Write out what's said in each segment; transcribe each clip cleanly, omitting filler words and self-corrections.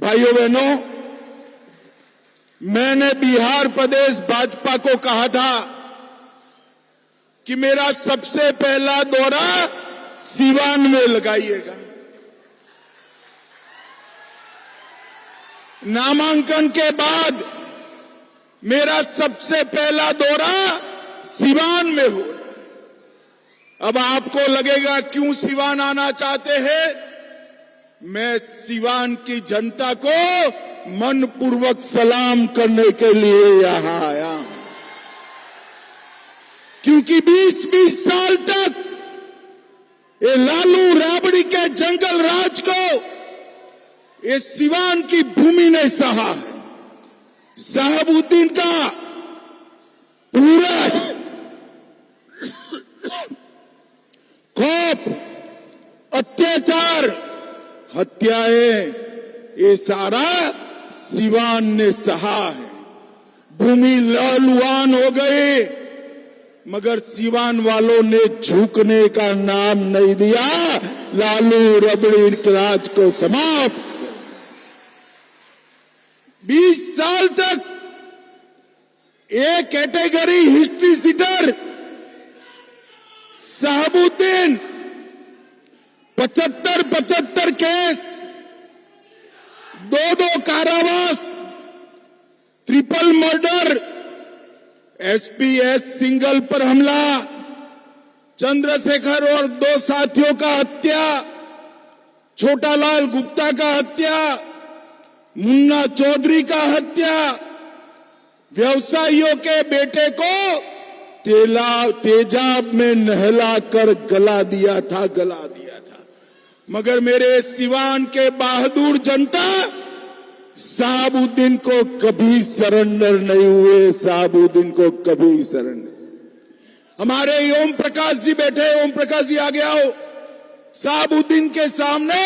भाइयों बहनों, मैंने बिहार प्रदेश भाजपा को कहा था कि मेरा सबसे पहला दौरा सिवान में लगाइएगा। नामांकन के बाद मेरा सबसे पहला दौरा सिवान में हो रहा है। अब आपको लगेगा क्यों सिवान आना चाहते हैं? मैं सिवान की जनता को मनपूर्वक सलाम करने के लिए यहां आया हूं, क्योंकि 20-20 साल तक ये लालू राबड़ी के जंगल राज को ये सिवान की भूमि ने सहा है। शहाबुद्दीन का पूरा खौफ, अत्याचार, हत्याएं, ये सारा सिवान ने सहा है। भूमि लहलुहान हो गई, मगर सिवान वालों ने झुकने का नाम नहीं दिया। लालू रबड़ी राज को समाप्त 20 साल तक एक category history sheeter Shahabuddin 75 case, 2 कारावास, ट्रिपल मर्डर, एसपीएस सिंगल पर हमला, चंद्रशेखर और 2 साथियों का हत्या, छोटालाल गुप्ता का हत्या, मुन्ना चौधरी का हत्या, व्यवसायियों के बेटे को तेजाब में नहलाकर गला दिया था। मगर मेरे सिवान के बहादुर जनता शहाबुद्दीन को कभी सरेंडर नहीं हुए। शहाबुद्दीन को कभी सरेंडर। हमारे ओम प्रकाश जी बैठे, ओम प्रकाश जी आगे आओ। शहाबुद्दीन के सामने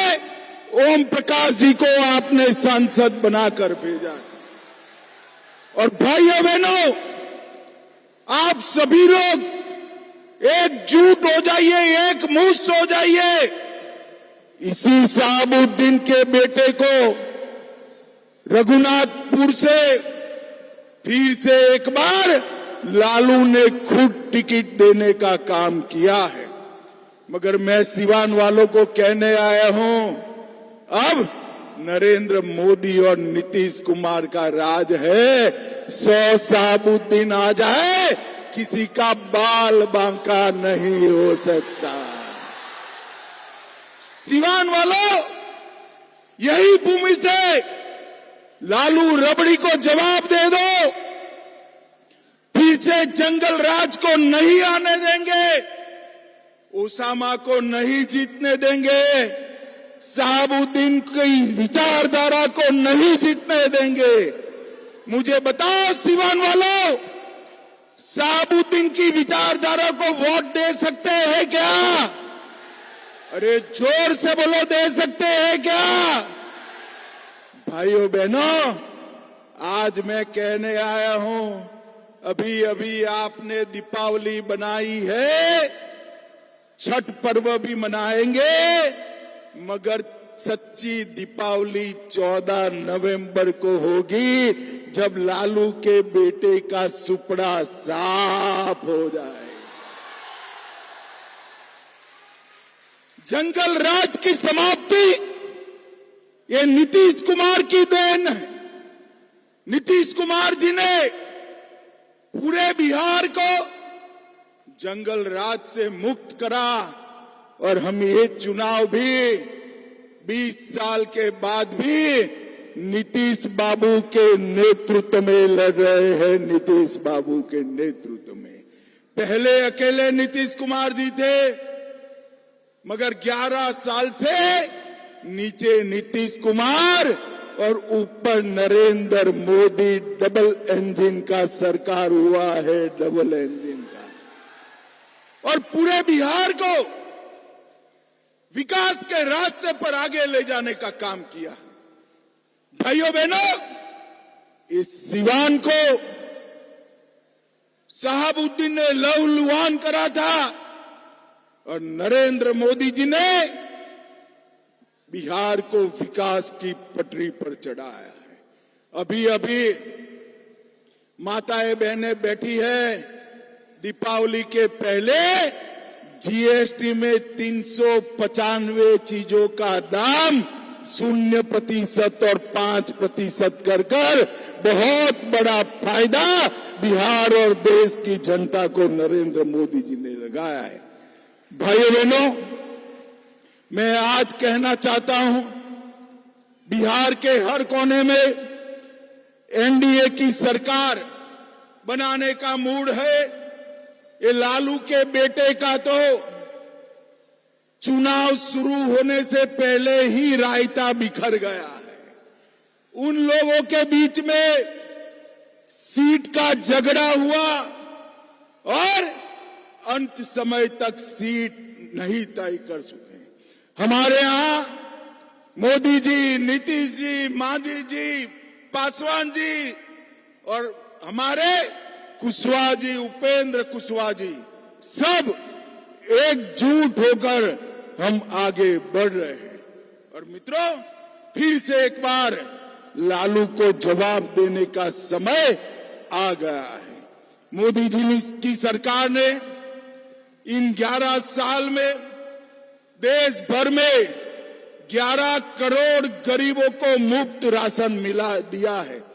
ओम प्रकाश जी को आपने सांसद बनाकर भेजा। और भाइयों बहनों, आप सभी लोग एकजुट हो जाइए, एक मुश्त हो जाइए। इसी शहाबुद्दीन के बेटे को रघुनाथपुर से फिर से एक बार लालू ने खुद टिकट देने का काम किया है। मगर मैं सिवान वालों को कहने आया हूं, अब नरेंद्र मोदी और नीतीश कुमार का राज है। 100 शहाबुद्दीन आ जाए, किसी का बाल बांका नहीं हो सकता। सिवान वालों, यही भूमि से लालू रबड़ी को जवाब दे दो। फिर से जंगल राज को नहीं आने देंगे, ओसामा को नहीं जीतने देंगे, शहाबुद्दीन की विचारधारा को नहीं जीतने देंगे। मुझे बताओ सिवान वालों, शहाबुद्दीन की विचारधारा को वोट दे सकते हैं क्या? अरे जोर से बोलो, दे सकते हैं क्या? भाइयों बहनों, आज मैं कहने आया हूं, अभी अभी आपने दीपावली बनाई है, छठ पर्व भी मनाएंगे, मगर सच्ची दीपावली 14 नवंबर को होगी, जब लालू के बेटे का सुपड़ा साफ हो जाए। जंगल राज की समाप्ति ये नीतीश कुमार की देन है। नीतीश कुमार जी ने पूरे बिहार को जंगल राज से मुक्त करा, और हम ये चुनाव भी 20 साल के बाद भी नीतीश बाबू के नेतृत्व में लड़ रहे हैं। नीतीश बाबू के नेतृत्व में। पहले अकेले नीतीश कुमार जी थे, मगर 11 साल से नीचे नीतीश कुमार और ऊपर नरेंद्र मोदी, डबल इंजन का सरकार हुआ है, डबल इंजन का। और पूरे बिहार को विकास के रास्ते पर आगे ले जाने का काम किया। भाइयों बहनों, इस सिवान को शहाबुद्दीन ने लहूलुहान करा था, और नरेंद्र मोदी जी ने बिहार को विकास की पटरी पर चढ़ाया है। अभी अभी माताएं बहनें बैठी है, दीपावली के पहले जीएसटी में 395 चीजों का दाम 0% और 5% कर बहुत बड़ा फायदा बिहार और देश की जनता को नरेंद्र मोदी जी ने लगाया है। भाइयों बहनों, मैं आज कहना चाहता हूं, बिहार के हर कोने में एनडीए की सरकार बनाने का मूड है। ये लालू के बेटे का तो चुनाव शुरू होने से पहले ही रायता बिखर गया है। उन लोगों के बीच में सीट का झगड़ा हुआ और अंत समय तक सीट नहीं तय कर सके। हमारे यहां मोदी जी, नीतीश जी, मांझी जी, पासवान जी और हमारे कुशवाहा जी, उपेंद्र कुशवाहा जी, सब एकजुट होकर हम आगे बढ़ रहे हैं। और मित्रों, फिर से एक बार लालू को जवाब देने का समय आ गया है। मोदी जी की सरकार ने इन 11 साल में देश भर में 11 करोड़ गरीबों को मुफ्त राशन दिया है।